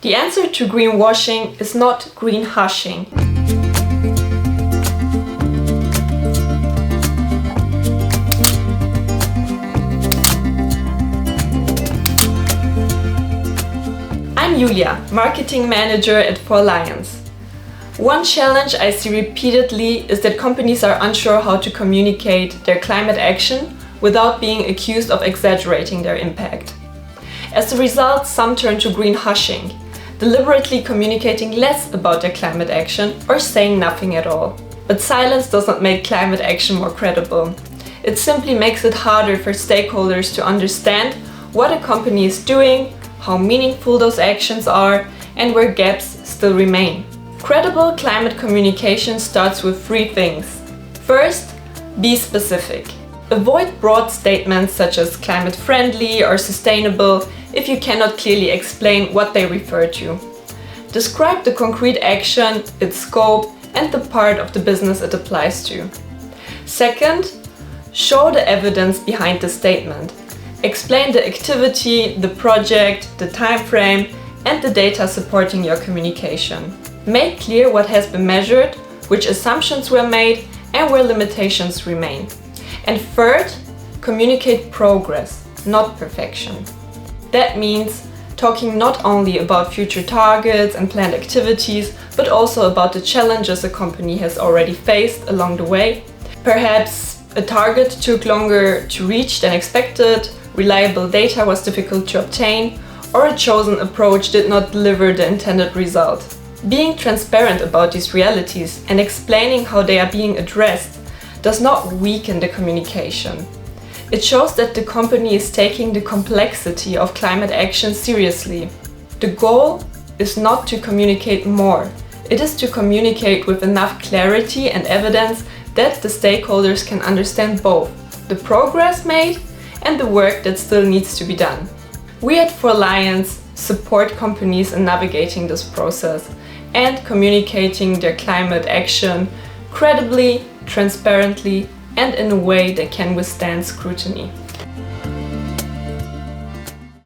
The answer to greenwashing is not greenhushing. I'm Julia, Marketing Manager at FORLIANCE. One challenge I see repeatedly is that companies are unsure how to communicate their climate action without being accused of exaggerating their impact. As a result, some turn to greenhushing, deliberately communicating less about their climate action or saying nothing at all. But silence does not make climate action more credible. It simply makes it harder for stakeholders to understand what a company is doing, how meaningful those actions are, and where gaps still remain. Credible climate communication starts with three things. First, be specific. Avoid broad statements such as climate friendly or sustainable if you cannot clearly explain what they refer to. Describe the concrete action, its scope, and the part of the business it applies to. Second, show the evidence behind the statement. Explain the activity, the project, the time frame, and the data supporting your communication. Make clear what has been measured, which assumptions were made, and where limitations remain. And third, communicate progress, not perfection. That means talking not only about future targets and planned activities, but also about the challenges a company has already faced along the way. Perhaps a target took longer to reach than expected, reliable data was difficult to obtain, or a chosen approach did not deliver the intended result. Being transparent about these realities and explaining how they are being addressed does not weaken the communication. It shows that the company is taking the complexity of climate action seriously. The goal is not to communicate more. It is to communicate with enough clarity and evidence that the stakeholders can understand both the progress made and the work that still needs to be done. We at FORLIANCE support companies in navigating this process and communicating their climate action credibly, transparently, and in a way that can withstand scrutiny.